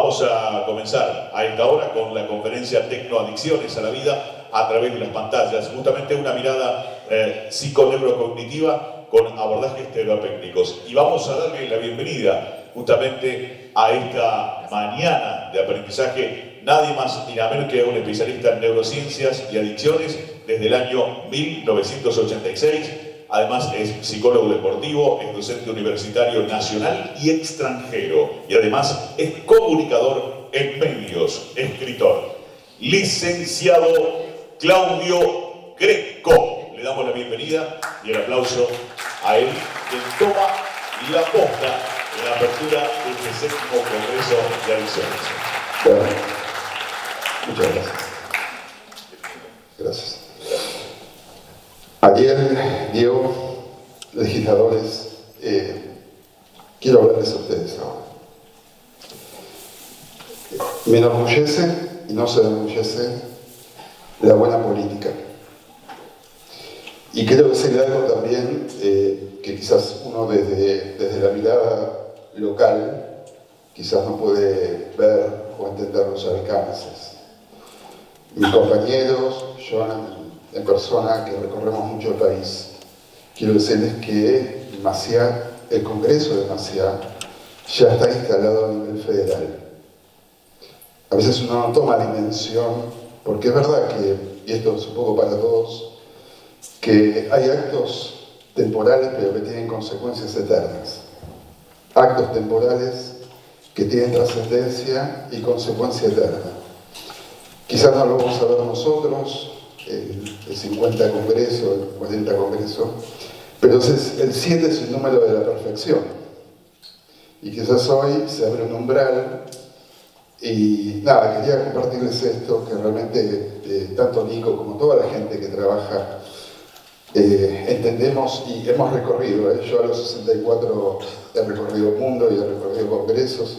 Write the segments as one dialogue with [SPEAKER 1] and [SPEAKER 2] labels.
[SPEAKER 1] Vamos a comenzar a esta hora con la conferencia Tecnoadicciones a la vida a través de las pantallas. Justamente una mirada psiconeurocognitiva con abordajes terapéuticos. Y vamos a darle la bienvenida justamente a esta mañana de aprendizaje, nadie más ni nada menos que un especialista en neurociencias y adicciones desde el año 1986. Además es psicólogo deportivo, es docente universitario nacional y extranjero. Y además es comunicador en medios, escritor. Licenciado Claudio Greco. Le damos la bienvenida y el aplauso a él, quien toma la posta en la apertura del 60º Congreso de Adicciones.
[SPEAKER 2] Bueno, muchas gracias. Gracias. Ayer, Diego, legisladores, quiero hablarles a ustedes ahora. Me enorgullece y no se enorgullece la buena política. Y quiero decirle algo también que quizás uno desde la mirada local quizás no puede ver o entender los alcances. Mis compañeros, yo en persona que recorremos mucho el país, quiero decirles que Maciá, el Congreso de Maciá ya está instalado a nivel federal. A veces uno no toma dimensión, porque es verdad que, y esto es un poco para todos, que hay actos temporales pero que tienen consecuencias eternas. Actos temporales que tienen trascendencia y consecuencia eterna. Quizás no lo vamos a ver nosotros, el 50 Congreso, el 40 Congreso, pero entonces el 7 es el número de la perfección. Y quizás hoy se abre un umbral y nada, quería compartirles esto, que realmente tanto Nico como toda la gente que trabaja entendemos y hemos recorrido. Yo a los 64 he recorrido el mundo y he recorrido congresos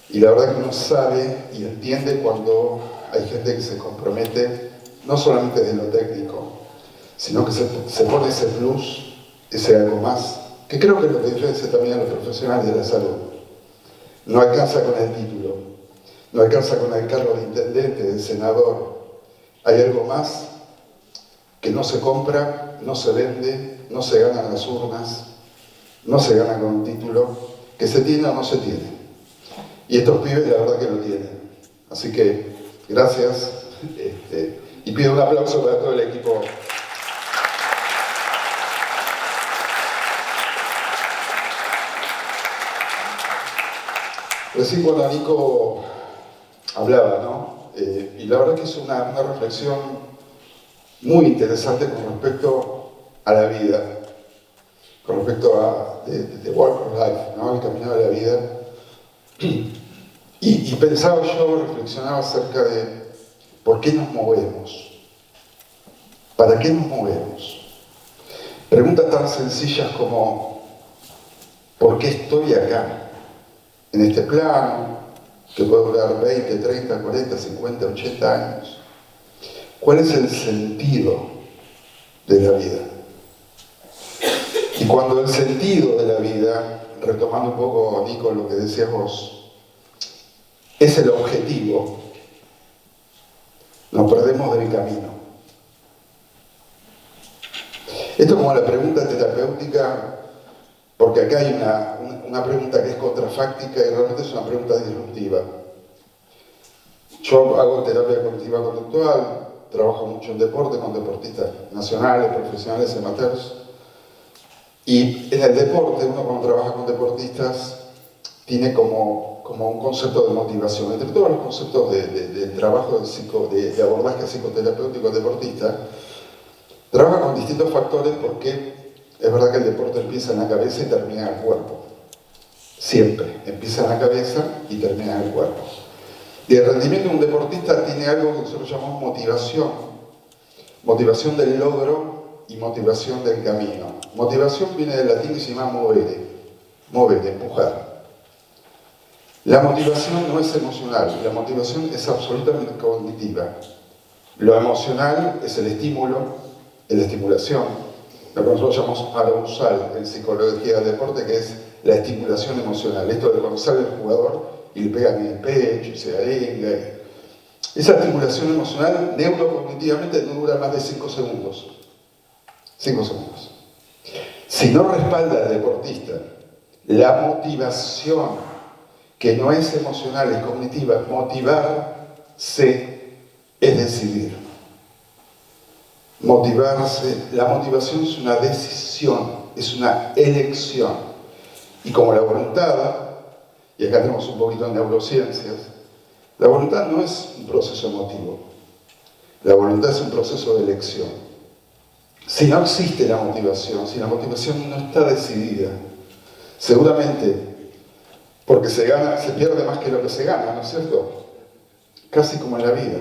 [SPEAKER 2] y la verdad que uno sabe y entiende cuando hay gente que se compromete no solamente de lo técnico, sino que se pone ese plus, ese algo más, que creo que es lo que diferencia también a los profesionales de la salud. No alcanza con el título, no alcanza con el cargo de intendente, de senador. Hay algo más que no se compra, no se vende, no se gana en las urnas, no se gana con un título, que se tiene o no se tiene. Y estos pibes la verdad que lo tienen. Así que gracias y pido un aplauso para todo el equipo. Recién cuando Nico hablaba, ¿no? Y la verdad que es una reflexión muy interesante con respecto a la vida, con respecto a the walk of life, ¿no? El camino de la vida. Y pensaba yo, reflexionaba acerca de por qué nos movemos, para qué nos movemos. Preguntas tan sencillas como ¿por qué estoy acá? En este plano, que puede durar 20, 30, 40, 50, 80 años. ¿Cuál es el sentido de la vida? Y cuando el sentido de la vida, retomando un poco, Nico, lo que decías vos, es el objetivo, nos perdemos del camino. Esto es como la pregunta terapéutica, porque acá hay una pregunta que es contrafáctica y realmente es una pregunta disruptiva. Yo hago terapia cognitiva conductual, trabajo mucho en deporte con deportistas nacionales, profesionales, amateurs. Y en el deporte, uno cuando trabaja con deportistas, tiene como un concepto de motivación. Entre todos los conceptos de trabajo de abordaje psicoterapéutico deportista, trabaja con distintos factores porque es verdad que el deporte empieza en la cabeza y termina en el cuerpo. Siempre. Empieza en la cabeza y termina en el cuerpo. Y el rendimiento de un deportista tiene algo que nosotros llamamos motivación. Motivación del logro y motivación del camino. Motivación viene del latín y se llama movere. Movere, empujar. La motivación no es emocional, la motivación es absolutamente cognitiva. Lo emocional es el estímulo, la estimulación, lo que nosotros llamamos arousal en psicología del deporte, que es la estimulación emocional. Esto de cuando sale el jugador y le pegan en el pecho y se arenga. Esa estimulación emocional neurocognitivamente no dura más de 5 segundos. 5 segundos. Si no respalda al deportista la motivación, que no es emocional, es cognitiva, motivarse es decidir. Motivarse, la motivación es una decisión, es una elección. Y como la voluntad, y acá tenemos un poquito de neurociencias, la voluntad no es un proceso emotivo, la voluntad es un proceso de elección. Si no existe la motivación, si la motivación no está decidida, seguramente porque se pierde más que lo que se gana, ¿no es cierto? Casi como en la vida.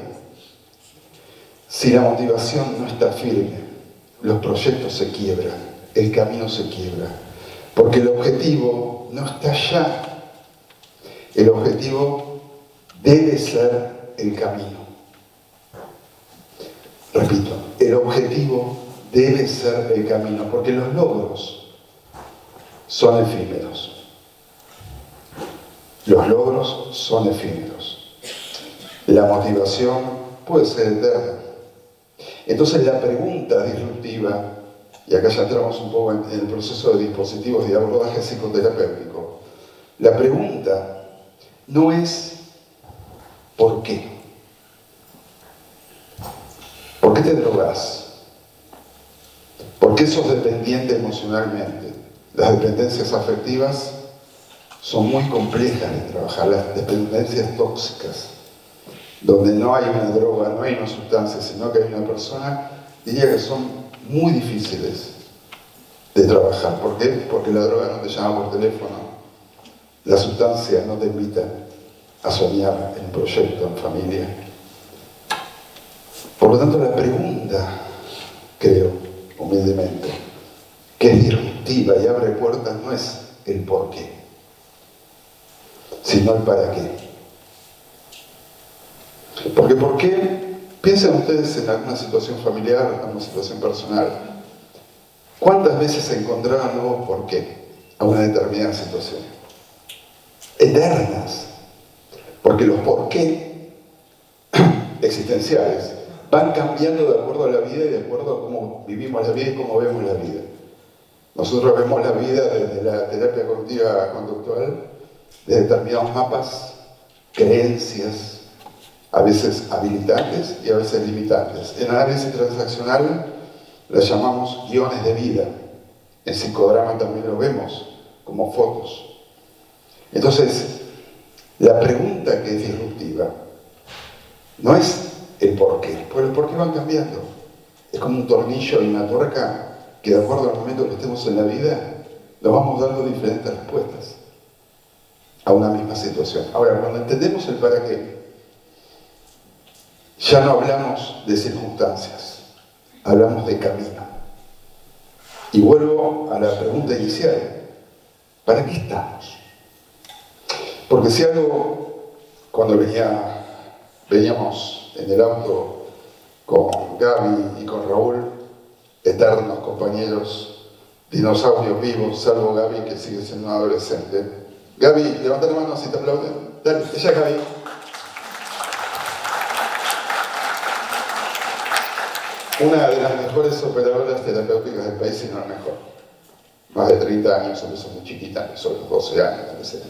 [SPEAKER 2] Si la motivación no está firme, los proyectos se quiebran, el camino se quiebra, porque el objetivo no está allá. El objetivo debe ser el camino. Repito, el objetivo debe ser el camino, porque los logros son efímeros. Los logros son efímeros. La motivación puede ser eterna. Entonces la pregunta disruptiva, y acá ya entramos un poco en el proceso de dispositivos de abordaje psicoterapéutico, la pregunta no es ¿por qué? ¿Por qué te drogas? ¿Por qué sos dependiente emocionalmente? Las dependencias afectivas son muy complejas de trabajar, las dependencias tóxicas, donde no hay una droga, no hay una sustancia, sino que hay una persona, diría que son muy difíciles de trabajar. ¿Por qué? Porque la droga no te llama por teléfono, la sustancia no te invita a soñar en un proyecto, en familia. Por lo tanto, la pregunta, creo, humildemente, que es disruptiva y abre puertas, no es el por qué, sino el para qué. Porque ¿por qué? Piensen ustedes en alguna situación familiar, en alguna situación personal. ¿Cuántas veces encontraron nuevos por qué a una determinada situación? Eternas. Porque los por qué existenciales van cambiando de acuerdo a la vida y de acuerdo a cómo vivimos la vida y cómo vemos la vida. Nosotros vemos la vida desde la terapia cognitiva conductual, de determinados mapas, creencias, a veces habilitantes y a veces limitantes. En análisis transaccional las llamamos guiones de vida. En psicodrama también lo vemos como fotos. Entonces, la pregunta que es disruptiva no es el por qué, porque el por qué van cambiando. Es como un tornillo y una tuerca que de acuerdo al momento que estemos en la vida, nos vamos dando diferentes respuestas a una misma situación. Ahora, cuando entendemos el para qué, ya no hablamos de circunstancias, hablamos de camino. Y vuelvo a la pregunta inicial, ¿para qué estamos? Porque si algo, cuando veníamos en el auto con Gaby y con Raúl, eternos compañeros, dinosaurios vivos, salvo Gaby que sigue siendo una adolescente. Gaby, levanta la mano si te aplauden. Dale, ella es Gaby. Una de las mejores operadoras terapéuticas del país, si no la mejor. Más de 30 años, empezó muy chiquita, empezó a los 12 años, etc.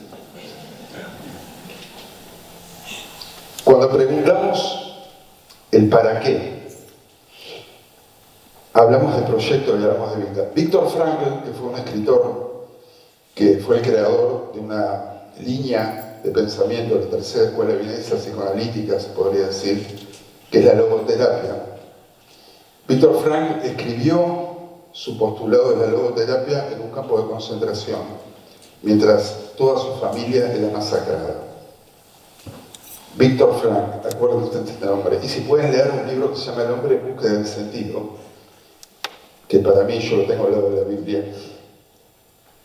[SPEAKER 2] Cuando preguntamos el para qué, hablamos de proyecto y hablamos de vida. Viktor Frankl, que fue un escritor que fue el creador de una línea de pensamiento de la tercera escuela vienesa psicoanalítica, se podría decir, que es la logoterapia. Viktor Frankl escribió su postulado de la logoterapia en un campo de concentración, mientras toda su familia era masacrada. Viktor Frankl, acuérdense de este nombre, y si pueden leer un libro que se llama El hombre en búsqueda del sentido, que para mí yo lo tengo al lado de la Biblia,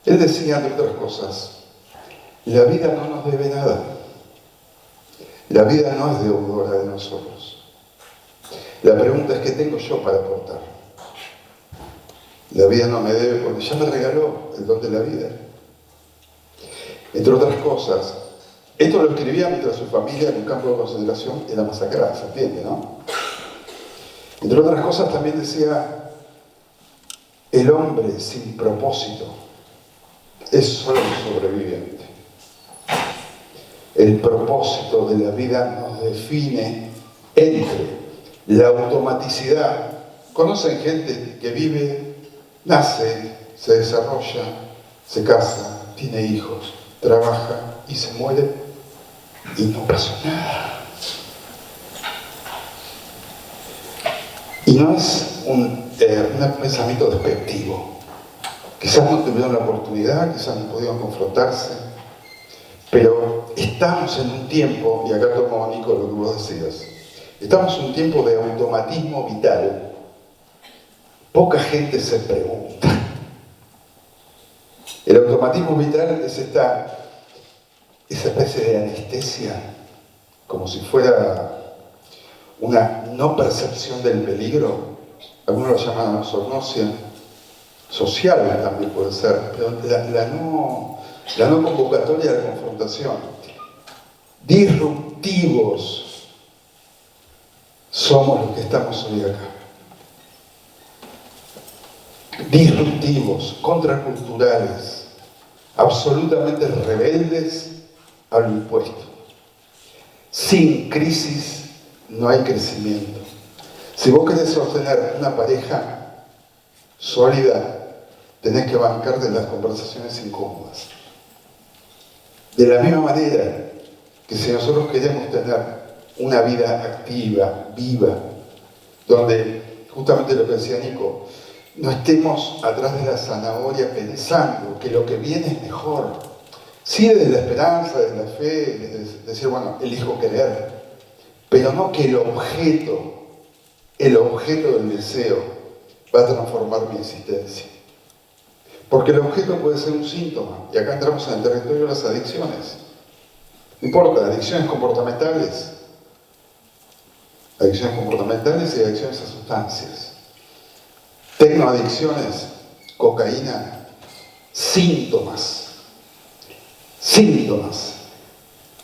[SPEAKER 2] él decía, entre otras cosas, la vida no nos debe nada, la vida no es deudora de nosotros. La pregunta es, ¿qué tengo yo para aportar? La vida no me debe porque ya me regaló el don de la vida. Entre otras cosas, Esto lo escribía mientras su familia en un campo de concentración era masacrada, se entiende, ¿no? Entre otras cosas también decía, el hombre sin propósito es solo un sobreviviente. El propósito de la vida nos define entre la automaticidad. ¿Conocen gente que vive, nace, se desarrolla, se casa, tiene hijos, trabaja y se muere y no pasó nada? Y no es un pensamiento despectivo. Quizás no tuvieron la oportunidad, quizás no pudieron confrontarse, pero estamos en un tiempo, y acá tomo, Nico, lo que vos decías, estamos en un tiempo de automatismo vital. Poca gente se pregunta. El automatismo vital es esa especie de anestesia, como si fuera una no percepción del peligro. Algunos lo llaman zoonosia social, también puede ser, pero la no convocatoria a la confrontación. Disruptivos somos los que estamos hoy acá. Disruptivos, contraculturales, absolutamente rebeldes a lo impuesto. Sin crisis no hay crecimiento. Si vos querés sostener una pareja sólida, tenés que bancarte las conversaciones incómodas. De la misma manera que si nosotros queremos tener una vida activa, viva, donde, justamente lo que decía Nico, no estemos atrás de la zanahoria pensando que lo que viene es mejor. Sí, desde la esperanza, desde la fe, desde decir, bueno, elijo querer, pero no que el objeto del deseo va a transformar mi existencia. Porque el objeto puede ser un síntoma, y acá entramos en el territorio de las adicciones. No importa, adicciones comportamentales. Adicciones comportamentales y adicciones a sustancias. Tecnoadicciones, cocaína, síntomas. Síntomas.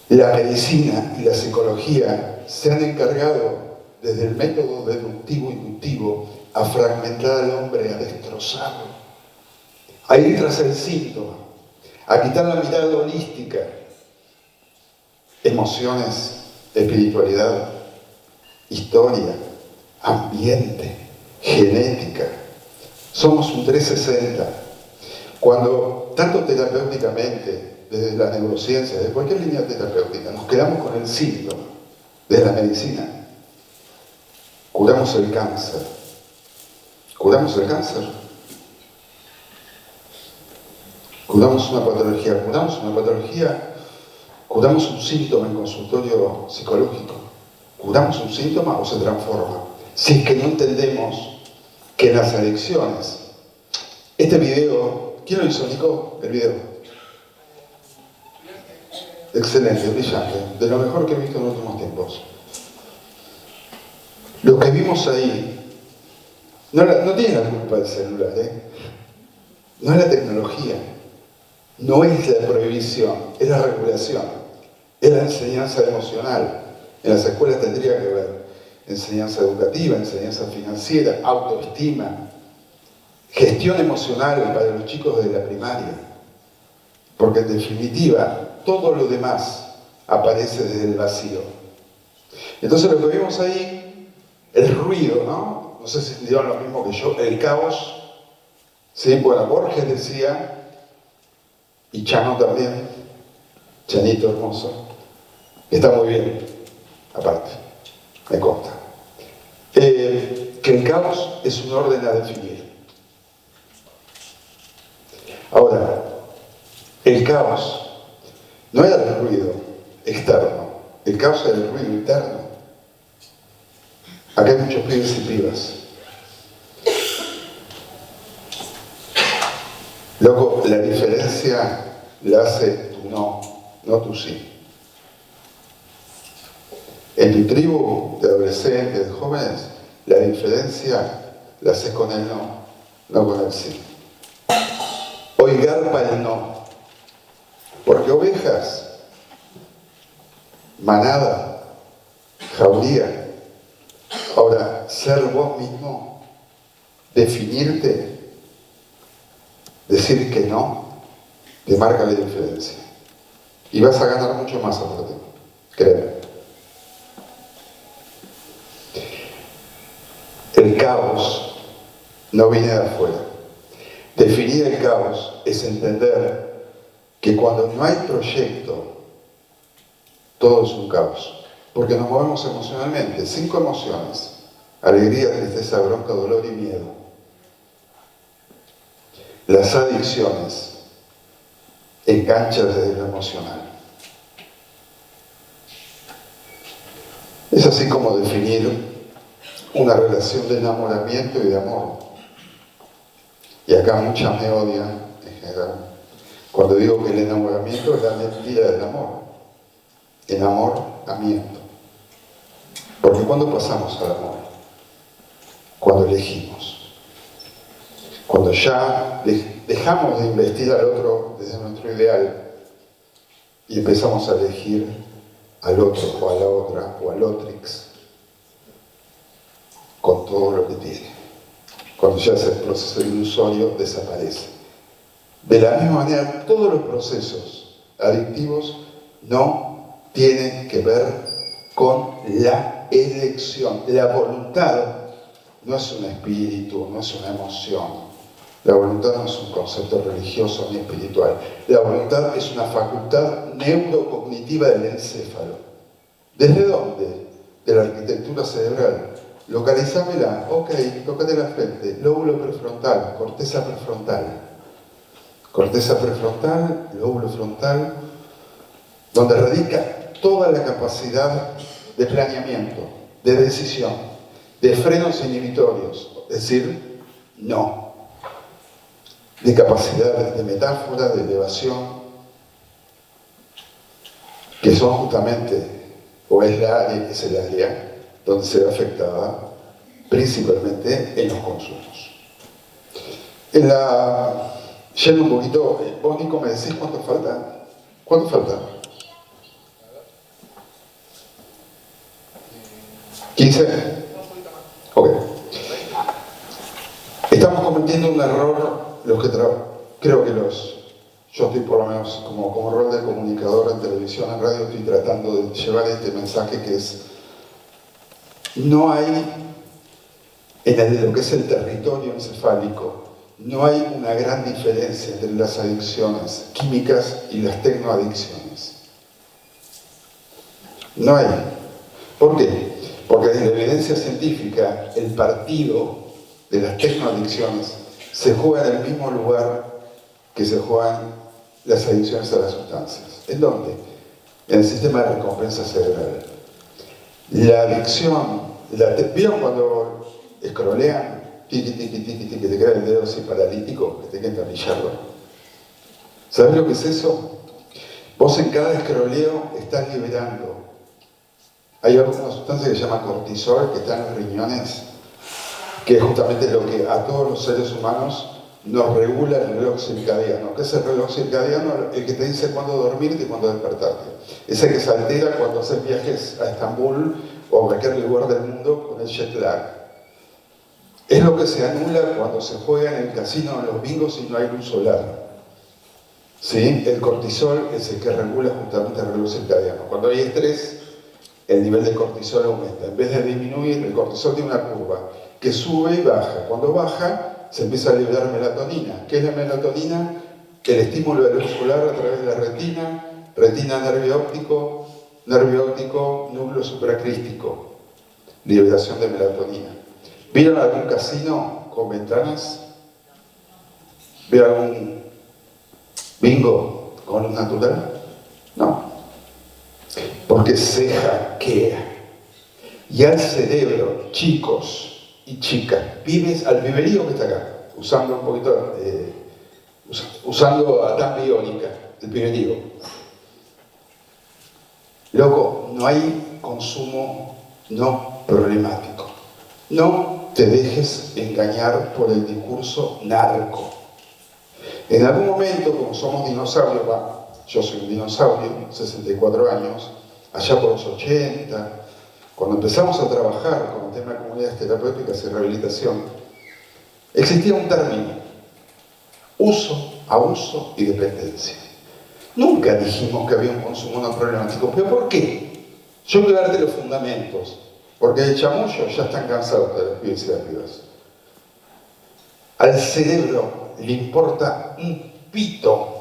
[SPEAKER 2] La medicina y la psicología se han encargado, desde el método deductivo-inductivo, a fragmentar al hombre, a destrozarlo, a ir tras el síntoma, a quitar la mirada holística, emociones, espiritualidad, historia, ambiente, genética. Somos un 360. Cuando, tanto terapéuticamente, desde la neurociencia, desde cualquier línea terapéutica, nos quedamos con el síntoma, desde la medicina, curamos el cáncer. ¿Curamos el cáncer? Curamos una patología, curamos un síntoma en consultorio psicológico. ¿Curamos un síntoma o se transforma? Si es que no entendemos que las adicciones, este video, ¿quién lo hizo, Nico? El video. Excelente, brillante, de lo mejor que he visto en los últimos tiempos. Lo que vimos ahí, no tiene la culpa del celular, no es la tecnología, no es la prohibición, es la regulación, es la enseñanza emocional. En las escuelas tendría que haber enseñanza educativa, enseñanza financiera, autoestima, gestión emocional para los chicos de la primaria. Porque en definitiva, todo lo demás aparece desde el vacío. Entonces lo que vimos ahí, el ruido, ¿no? No sé si dirán lo mismo que yo, el caos. ¿Sí? Bueno, Borges decía, y Chano también, Chanito hermoso, que está muy bien, aparte, me consta, que el caos es un orden a definir. Ahora, el caos no era el ruido externo, el caos era el ruido interno. Acá hay muchos pibes y pibas. Loco, la diferencia la hace tu no tu sí. En tu tribu de adolescentes, de jóvenes, la diferencia la haces con el no con el sí. Hoy garpa el no. Porque ovejas manada, jauría. Ahora, ser vos mismo, definirte, decir que no, te marca la diferencia. Y vas a ganar mucho más aparte, créeme. El caos no viene de afuera. Definir el caos es entender que cuando no hay proyecto, todo es un caos. Porque nos movemos emocionalmente, 5 emociones: alegría, tristeza, bronca, dolor y miedo. Las adicciones enganchan desde lo emocional. Es así como definir una relación de enamoramiento y de amor. Y acá muchas me odian en general cuando digo que el enamoramiento es la mentira del amor. Enamoramiento. Porque ¿cuándo pasamos al amor? Cuando elegimos. Cuando ya dejamos de investir al otro desde nuestro ideal y empezamos a elegir al otro o a la otra o al otrix con todo lo que tiene. Cuando ya ese proceso ilusorio desaparece. De la misma manera, todos los procesos adictivos no tienen que ver con la elección. La voluntad no es un espíritu, no es una emoción. La voluntad no es un concepto religioso ni espiritual. La voluntad es una facultad neurocognitiva del encéfalo. ¿Desde dónde? De la arquitectura cerebral. Localizámela. Ok, tócate la frente. Lóbulo prefrontal, corteza prefrontal. Corteza prefrontal, lóbulo frontal, donde radica toda la capacidad de planeamiento, de decisión, de frenos inhibitorios, es decir, no. De capacidad de metáfora, de elevación, que son justamente, o es el área donde se ve afectada principalmente en los consumos. Yendo un poquito, vos Nico me decís cuánto falta. ¿Cuánto falta? ¿15? Ok. Estamos cometiendo un error, los que creo que yo estoy por lo menos como rol de comunicador en televisión, en radio, estoy tratando de llevar este mensaje que es: no hay, en lo que es el territorio encefálico, no hay una gran diferencia entre las adicciones químicas y las tecnoadicciones. No hay. ¿Por qué? Porque desde la evidencia científica, el partido de las tecnoadicciones se juega en el mismo lugar que se juegan las adicciones a las sustancias. ¿En dónde? En el sistema de recompensa cerebral. La adicción, ¿vieron cuando escrolean? Tiqui, tiqui, tiqui, tiqui, que te queda el dedo así paralítico, que te queda entornillarlo. ¿Sabes lo que es eso? Vos en cada escroleo estás liberando. Hay alguna sustancia que se llama cortisol, que está en los riñones, que es justamente lo que a todos los seres humanos nos regula el reloj circadiano. ¿Qué es el reloj circadiano? El que te dice cuándo dormirte y cuándo despertarte. Ese que se altera cuando haces viajes a Estambul o a cualquier lugar del mundo con el jet lag. Es lo que se anula cuando se juega en el casino, en los bingos y no hay luz solar. ¿Sí? El cortisol es el que regula justamente el reloj circadiano. Cuando hay estrés, el nivel de cortisol aumenta. En vez de disminuir, el cortisol tiene una curva que sube y baja. Cuando baja, se empieza a liberar melatonina. ¿Qué es la melatonina? El estímulo de luz solar a través de la retina, nervio óptico, núcleo supracrístico. Liberación de melatonina. ¿Vieron algún casino con ventanas? ¿Vieron algún bingo con luz natural? No. Porque se hackea. Y al cerebro, chicos y chicas, al piberío que está acá, usando un poquito, usando a tan biónica, el piberío. Loco, no hay consumo no problemático. No te dejes engañar por el discurso narco. En algún momento, como somos dinosaurios, yo soy un dinosaurio, 64 años, allá por los 80, cuando empezamos a trabajar con el tema de comunidades terapéuticas y rehabilitación, existía un término: uso, abuso y dependencia. Nunca dijimos que había un consumo no problemático. ¿Pero por qué? Yo voy a darte los fundamentos, porque el chamullo ya están cansados de los pibes y las pibas. Al cerebro le importa un pito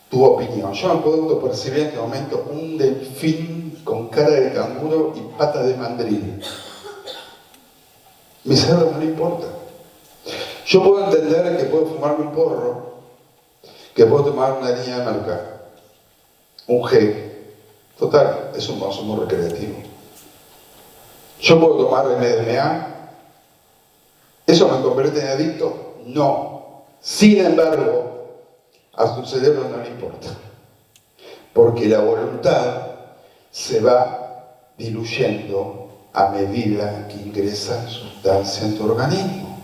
[SPEAKER 2] tu opinión. Yo me puedo autopercibir en este momento un delfín con cara de canguro y pata de mandril. Mi cerebro no le importa. Yo puedo entender que puedo fumarme un porro, que puedo tomar una línea de merca, un G. Total, es un consumo recreativo. Yo puedo tomar MDMA. ¿Eso me convierte en adicto? No. Sin embargo, a tu cerebro no le importa. Porque la voluntad se va diluyendo a medida que ingresa sustancia en tu organismo.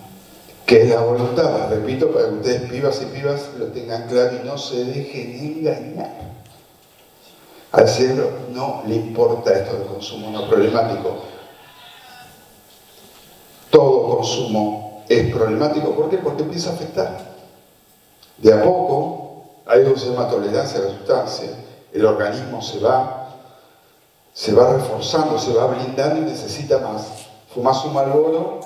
[SPEAKER 2] Que es la voluntad, repito, para que ustedes, pibas y pibas, lo tengan claro y no se dejen engañar. Al cerebro no le importa esto del consumo no problemático. Todo consumo es problemático. ¿Por qué? Porque empieza a afectar. De a poco, hay algo que se llama tolerancia a la sustancia. El organismo se va reforzando, se va blindando y necesita más. Fumás un Marlboro,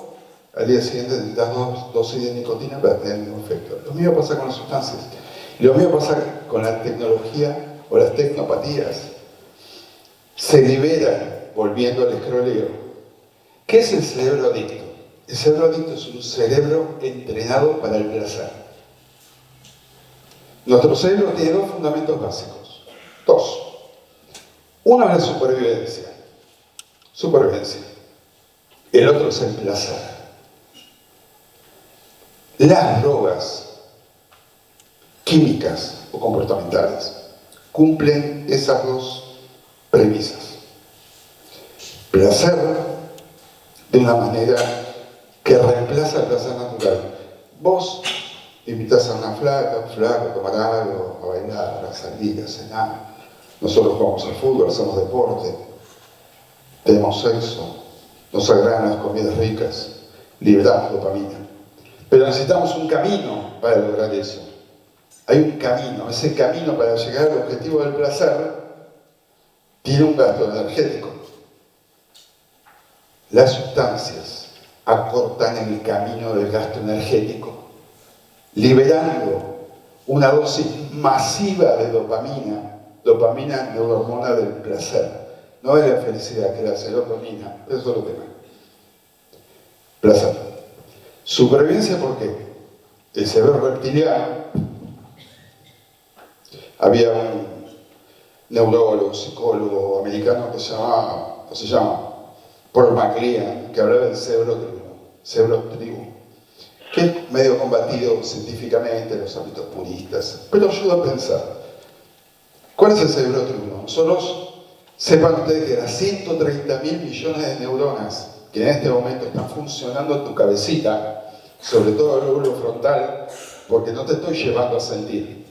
[SPEAKER 2] al día siguiente necesitas 2 dosis de nicotina para tener el mismo efecto. Lo mismo pasa con las sustancias. Y lo mismo pasa con la tecnología o las tecnopatías. Se liberan volviendo al escroleo. ¿Qué es el cerebro adicto? El cerebro adicto es un cerebro entrenado para el placer. Nuestro cerebro tiene 2 fundamentos básicos. 2. Uno es la supervivencia. Supervivencia. El otro es el placer. Las drogas químicas o comportamentales cumplen esas 2 premisas. Placer de una manera que reemplaza el placer natural. Vos invitas a una flaca, un flaco a tomar algo, a bailar, a salir, a cenar. Nosotros jugamos al fútbol, hacemos deporte, tenemos sexo, nos agradan las comidas ricas, liberamos dopamina. Pero necesitamos un camino para lograr eso. Hay un camino. Ese camino para llegar al objetivo del placer tiene un gasto energético. Las sustancias acortan el camino del gasto energético, liberando una dosis masiva de dopamina. Dopamina, neurohormona del placer. No es la felicidad, que es la serotonina. Eso es otro tema. Placer. Supervivencia, ¿por qué? El cerebro reptiliano. Había un neurólogo, psicólogo americano que se llama Paul MacLean, que hablaba del cerebro tribu, que es medio combatido científicamente en los ámbitos puristas, pero ayuda a pensar. ¿Cuál es el cerebro tribu? Sepan ustedes que las 130.000 millones de neuronas que en este momento están funcionando en tu cabecita, sobre todo el lóbulo frontal, porque no te estoy llevando a sentir,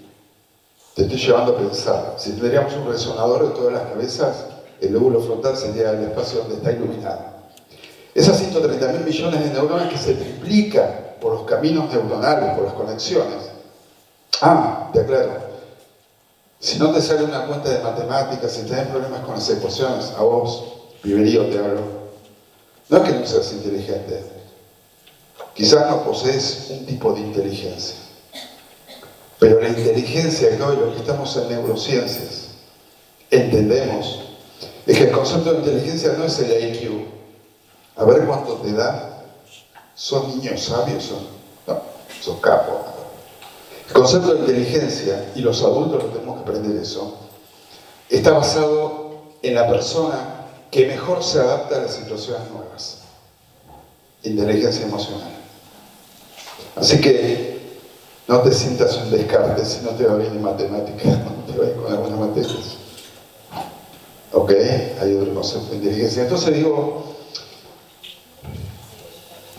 [SPEAKER 2] te estoy llevando a pensar. Si tendríamos un resonador de todas las cabezas, el lóbulo frontal sería el espacio donde está iluminado. Esas 130.000 millones de neuronas que se triplican por los caminos neuronales, por las conexiones. Te aclaro. Si no te sale una cuenta de matemáticas, si tenés problemas con las ecuaciones, a vos, piberío, te hablo. No es que no seas inteligente. Quizás no posees un tipo de inteligencia. Pero la inteligencia que hoy, los que estamos en neurociencias, entendemos, es que el concepto de inteligencia no es el IQ. A ver cuánto te da. ¿Sos niños sabios? No, sos capo. El concepto de inteligencia, y los adultos lo tenemos que aprender eso, está basado en la persona que mejor se adapta a las situaciones nuevas. Inteligencia emocional. Así que no te sientas un descarte si no te va bien en matemáticas, no te va bien con algunas materias. ¿Ok? Hay otro concepto de inteligencia. Entonces digo,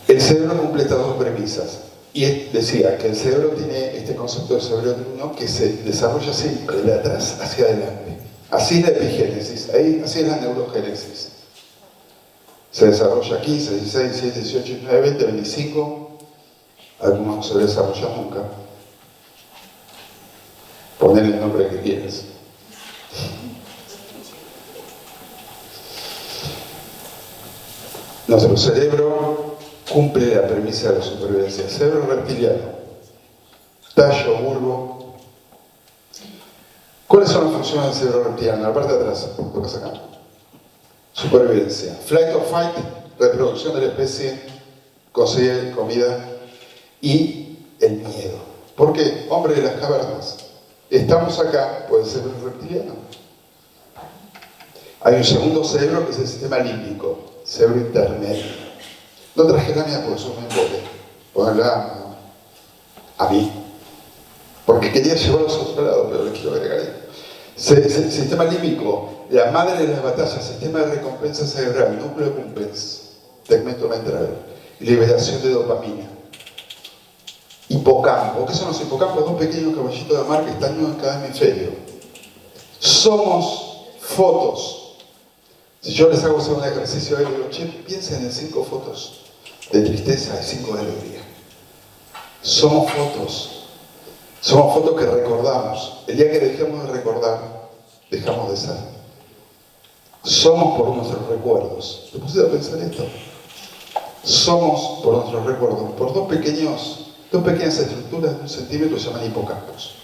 [SPEAKER 2] el cerebro cumple estas 2 premisas. Y decía que el cerebro tiene este concepto de cerebro triuno que se desarrolla siempre de atrás hacia adelante. Así es la epigénesis, así es la neurogénesis. Se desarrolla 15, 16, 17, 18, 19, 20, 25. Algunos no se desarrollan nunca. Ponle el nombre que quieras. Nuestro cerebro cumple la premisa de la supervivencia. Cerebro reptiliano, tallo, bulbo. ¿Cuáles son las funciones del cerebro reptiliano? La parte de atrás, tocas acá. Supervivencia. Flight or fight, reproducción de la especie, conseguir comida y el miedo. Porque, hombre de las cavernas, estamos acá, puede ser el reptiliano. Hay un segundo cerebro que es el sistema límbico, cerebro intermedio. No traje la mía porque eso me embole. Ponla a mí. Porque quería llevarlos a otro lado, pero les quiero agregar esto. Sistema límbico, la madre de las batallas, sistema de recompensa cerebral, núcleo accumbens, tegmento ventral, liberación de dopamina. Hipocampo, ¿qué son los hipocampos? Dos pequeños caballitos de mar que están en cada hemisferio. Somos fotos. Si yo les hago hacer un ejercicio de digo, che, piensen en 5 fotos de tristeza y 5 de alegría. Somos fotos. Somos fotos que recordamos. El día que dejemos de recordar, dejamos de ser. Somos por nuestros recuerdos. ¿Te pusiste a pensar esto? Somos por nuestros recuerdos, por dos pequeñas estructuras de 1 centímetro que se llaman hipocampos.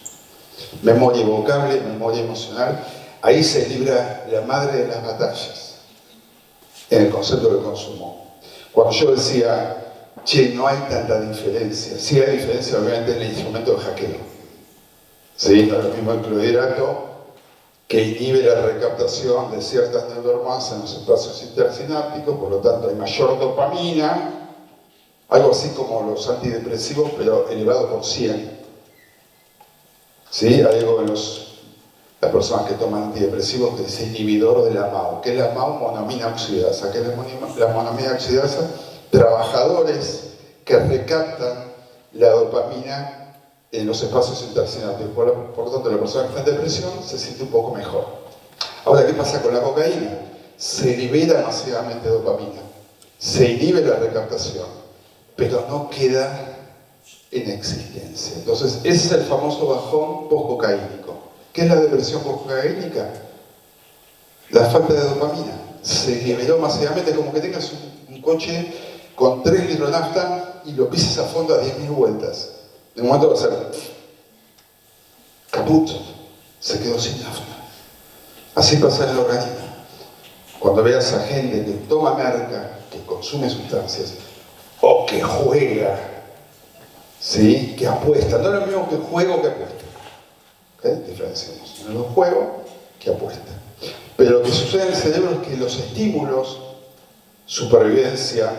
[SPEAKER 2] Memoria evocable, memoria emocional. Ahí se libra la madre de las batallas en el concepto del consumo. Cuando yo decía, che, no hay tanta diferencia. Sí hay diferencia, obviamente, en el instrumento de hackeo. ¿Sí? No es lo mismo el clorhidrato, que inhibe la recaptación de ciertas neurohormonas en los espacios intersinápticos, por lo tanto hay mayor dopamina, algo así como los antidepresivos, pero elevado por 100. ¿Sí? Hay algo en las personas que toman antidepresivos que dice inhibidor de la MAO. ¿Qué es la MAO? Monoamina oxidasa. ¿Qué es la monoamina oxidasa? Trabajadores que recaptan la dopamina en los espacios intersinápticos. Por lo tanto, la persona que está en depresión se siente un poco mejor. Ahora, ¿qué pasa con la cocaína? Se libera masivamente dopamina, se inhibe la recaptación, pero no queda en existencia. Entonces, ese es el famoso bajón postcocaínico. ¿Qué es la depresión postcocaínica? La falta de dopamina. Se liberó masivamente, como que tengas un coche con 3 litros de nafta y lo pises a fondo a 10.000 vueltas. De un momento va a ser caput, se quedó sin nafta. Así pasa en el organismo. Cuando veas a gente que toma merca, que consume sustancias, o que juega, ¿sí? Que apuesta, no es lo mismo que juego que apuesta. ¿Okay? Diferenciamos. No es un juego que apuesta. Pero lo que sucede en el cerebro es que los estímulos, supervivencia,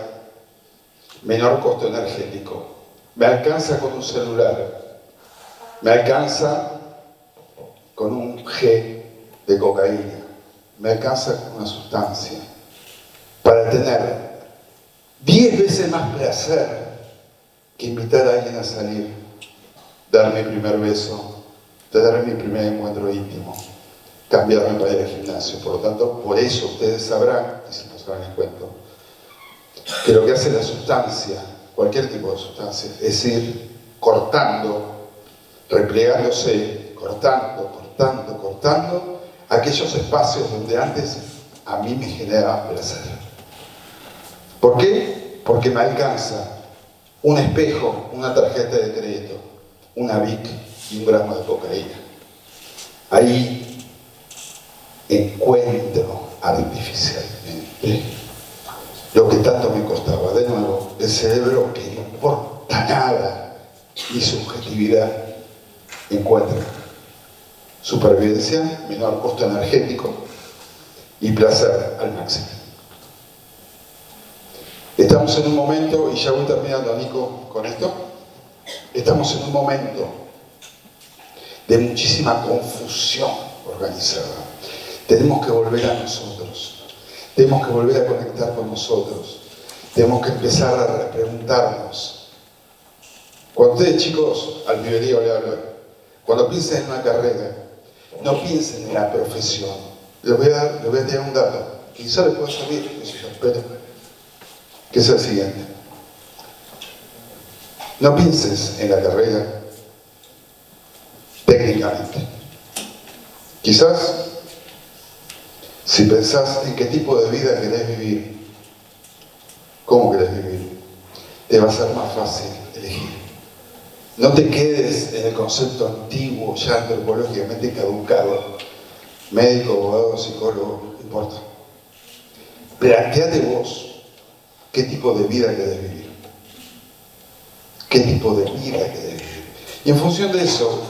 [SPEAKER 2] menor costo energético, me alcanza con un celular, me alcanza con un G de cocaína, me alcanza con una sustancia para tener 10 veces más placer que invitar a alguien a salir, dar mi primer beso, tener mi primer encuentro íntimo, cambiarme para ir al gimnasio. Por lo tanto, por eso ustedes sabrán, y si no saben el cuento, que lo que hace la sustancia, cualquier tipo de sustancia, es ir cortando, replegándose, cortando aquellos espacios donde antes a mí me generaba placer. ¿Por qué? Porque me alcanza un espejo, una tarjeta de crédito, una Vic y un gramo de cocaína. Ahí encuentro artificialmente lo que tanto me costaba. De nuevo, el cerebro que no importa nada y subjetividad encuentra supervivencia, menor costo energético y placer al máximo. Estamos en un momento, y ya voy terminando, Nico, con esto, estamos en un momento de muchísima confusión organizada. Tenemos que volver a nosotros, tenemos que volver a conectar con nosotros, tenemos que empezar a preguntarnos. Cuando ustedes chicos, al piberío le hablo, cuando piensen en una carrera, no piensen en la profesión. Les voy a tirar un dato, que quizá les pueda servir, espero, que es el siguiente. No pienses en la carrera técnicamente. Quizás, si pensás en qué tipo de vida querés vivir, cómo querés vivir, te va a ser más fácil elegir. No te quedes en el concepto antiguo, ya antropológicamente caducado. Médico, abogado, psicólogo, no importa. Planteate vos qué tipo de vida querés vivir. ¿Qué tipo de vida querés vivir? Y en función de eso,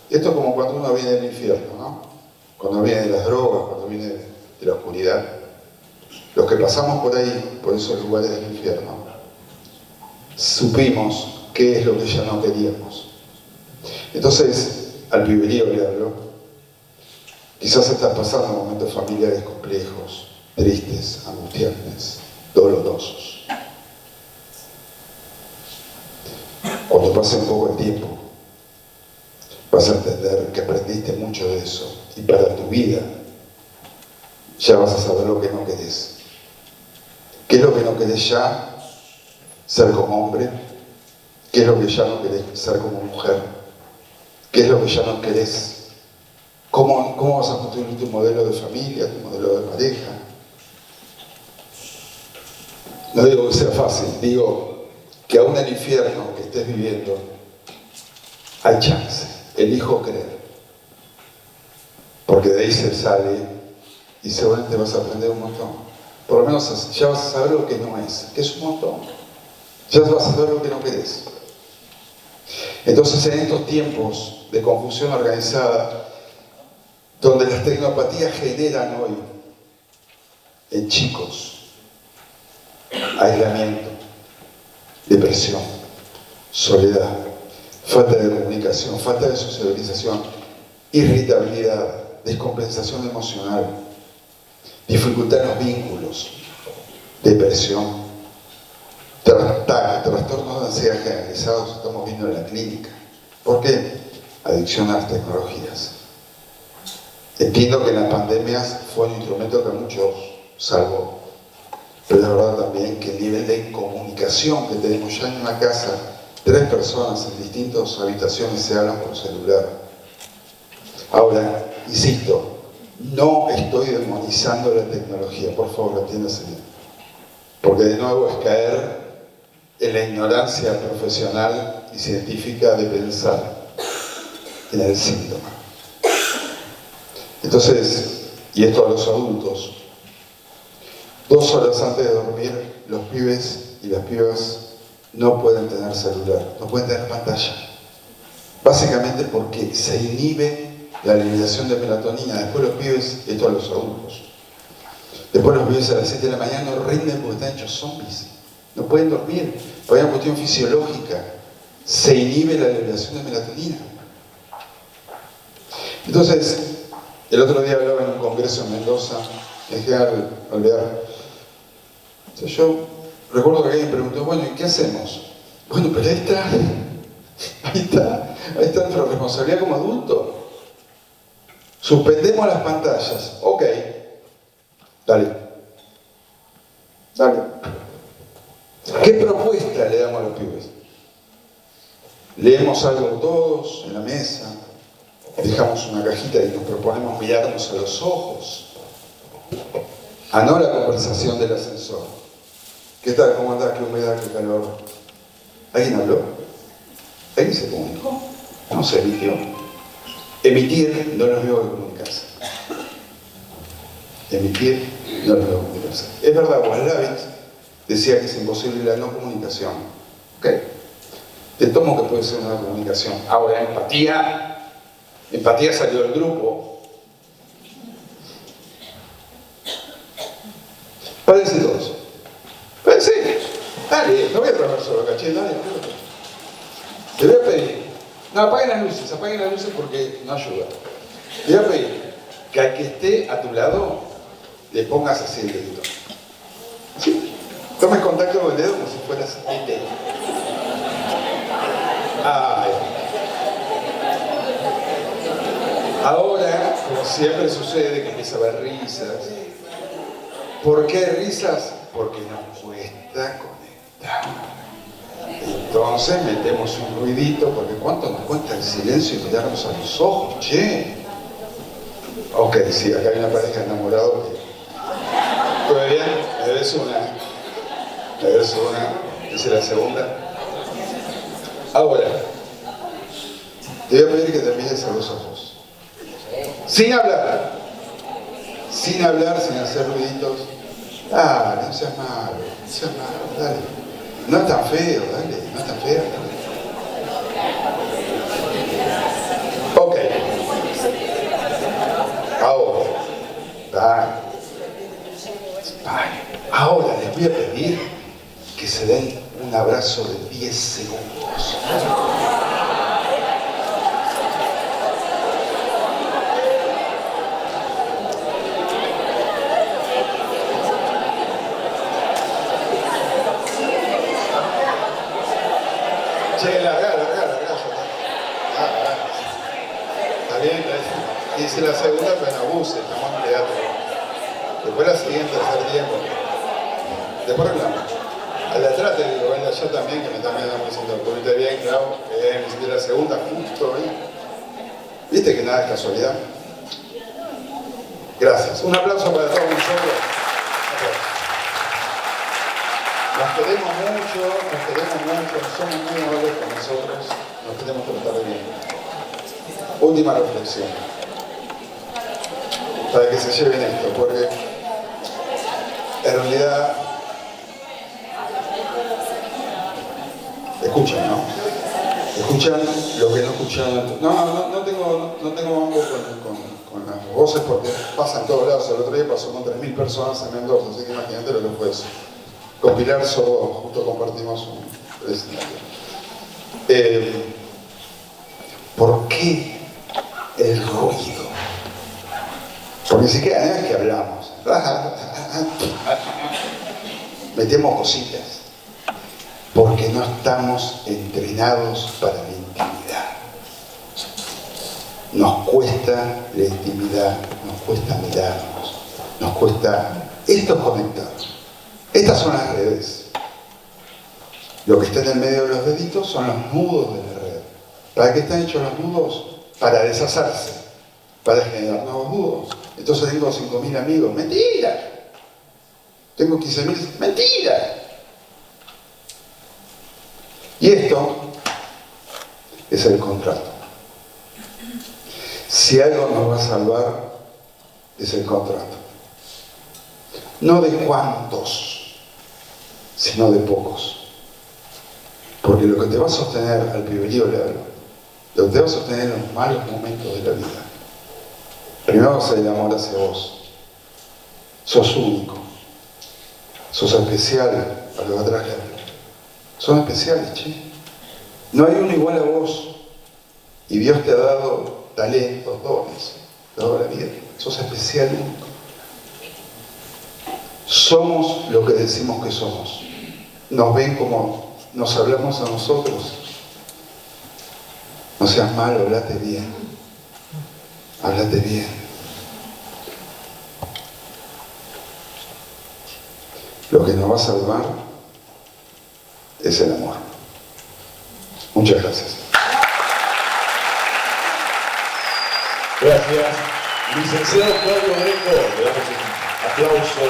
[SPEAKER 2] esto es como cuando uno viene del infierno, ¿no? Cuando viene de las drogas, cuando viene de la oscuridad. Los que pasamos por ahí, por esos lugares del infierno, supimos qué es lo que ya no queríamos. Entonces, al piberío le hablo. Quizás estás pasando momentos familiares complejos, tristes, angustiantes, dolorosos. Cuando pase un poco el tiempo, vas a entender que aprendiste mucho de eso y para tu vida ya vas a saber lo que no querés. ¿Qué es lo que no querés ya? Ser como hombre. ¿Qué es lo que ya no querés? Ser como mujer. ¿Qué es lo que ya no querés? ¿Cómo vas a construir tu modelo de familia, tu modelo de pareja? No digo que sea fácil, digo que aún en el infierno que estés viviendo hay chance. Elijo creer. Porque de ahí se sale y seguramente vas a aprender un montón. Por lo menos ya vas a saber lo que no es, que es un montón. Ya vas a saber lo que no querés. Entonces, en estos tiempos de confusión organizada, donde las tecnopatías generan hoy en chicos aislamiento, depresión, soledad, falta de comunicación, falta de socialización, irritabilidad, descompensación emocional, dificultad en los vínculos, depresión, trastornos de ansiedad generalizados, estamos viendo en la clínica. ¿Por qué? Adicción a las tecnologías. Entiendo que en las pandemias fue un instrumento que a muchos salvó, pero es verdad también que el nivel de comunicación que tenemos ya en una casa, 3 personas en distintas habitaciones se hablan por celular. Ahora, insisto, no estoy demonizando la tecnología, por favor, entiéndase bien, porque de nuevo es caer en la ignorancia profesional y científica de pensar en el síntoma. Entonces, y esto a los adultos, 2 horas antes de dormir, los pibes y las pibas no pueden tener celular, no pueden tener pantalla. Básicamente porque se inhibe la liberación de melatonina. Después los pibes, esto a los adultos, después los pibes a las 7 de la mañana no rinden porque están hechos zombies. No pueden dormir, por una cuestión fisiológica. Se inhibe la liberación de melatonina. Entonces, el otro día hablaba en un congreso en Mendoza, en general, olvidar. Entonces yo recuerdo que alguien me preguntó, bueno, ¿y qué hacemos? Bueno, pero ahí está nuestra responsabilidad como adulto. Suspendemos las pantallas. Ok, dale. ¿Qué propuesta le damos a los pibes? Leemos algo todos en la mesa, dejamos una cajita y nos proponemos mirarnos a los ojos. No la conversación del ascensor. ¿Qué tal? ¿Cómo andás? ¿Qué humedad? ¿Qué calor? ¿Alguien habló? ¿Alguien se comunicó? No se emitió. Emitir no es lo mismo que comunicarse. Emitir no es lo mismo que comunicarse. Es verdad, Wallace decía que es imposible la no comunicación. ¿Ok? Te tomo que puede ser una comunicación. Ahora, empatía salió del grupo. Parece todos. Parece. Dale, no voy a trabajar solo, caché, dale. Te voy a pedir. No, apaguen las luces porque no ayuda. Te voy a pedir que al que esté a tu lado le pongas así el dedito. ¿Sí? Tomes contacto con el dedo como si fueras el dedo. Ahora, como siempre sucede, que empieza a haber risas. ¿Por qué hay risas? Porque nos cuesta conectar. Entonces metemos un ruidito, porque ¿cuánto nos cuesta el silencio y mirarnos a los ojos? Che. Ok, sí, acá hay una pareja enamorada que... ¿Todo bien? ¿Me debes una? ¿Me debes una? Hice la segunda. Ahora, te voy a pedir que te mires a los ojos. Sin hablar. Sin hablar, sin hacer ruiditos. Dale, no seas malo, no seas malo, dale. No es tan feo, dale, no es tan feo, dale. Ok. Ahora, dale. Ahora les voy a pedir que se den un abrazo de 10 segundos. Che, larga. Está bien, hice la segunda, pero no abuse, estamos en teatro. Después la siguiente, tercer tiempo. Después reclamo. Al de atrás te digo, ven allá también, que me está mirando diciendo, ponete bien, claro, me hiciste la segunda justo ahí. ¿Viste que nada es casualidad? Gracias. Un aplauso para todos nosotros. Nos queremos mucho, somos muy amables con nosotros, nos queremos tratar bien. Última reflexión, para que se lleven esto, porque en realidad, escuchan, ¿no? Escuchan lo que no escuchan. No tengo mambo con las voces porque pasan en todos lados. El otro día pasó con 3.000 personas en Mendoza, así que imagínate lo que fue eso. Con Pilar Sordo, justo compartimos un escenario. ¿Por qué el ruido? Porque ni siquiera no es que hablamos. Metemos cositas. Porque no estamos entrenados para la intimidad. Nos cuesta la intimidad, nos cuesta mirarnos, nos cuesta... Esto es conectar. Estas son las redes. Lo que está en el medio de los deditos son los nudos de la red. ¿Para qué están hechos los nudos? Para deshacerse, para generar nuevos nudos. Entonces tengo 5.000 amigos. ¡Mentira! Tengo 15.000. ¡Mentira! Y esto es el contrato. Si algo nos va a salvar, es el contrato. No de cuántos, sino de pocos. Porque lo que te va a sostener, al piberío le hablo, lo que te va a sostener en los malos momentos de la vida, primero va a ser el amor hacia vos. Sos único. Sos especial a los de atrás. Son especiales, che. No hay uno igual a vos. Y Dios te ha dado talentos, dones, te ha dado la vida. Sos especial, único. Somos lo que decimos que somos. Nos ven como nos hablamos a nosotros. No seas malo, hablate bien. Hablate bien. Lo que nos va a salvar es el amor. Muchas gracias.
[SPEAKER 1] Gracias. Licenciado Claudio Greco, le damos un aplauso.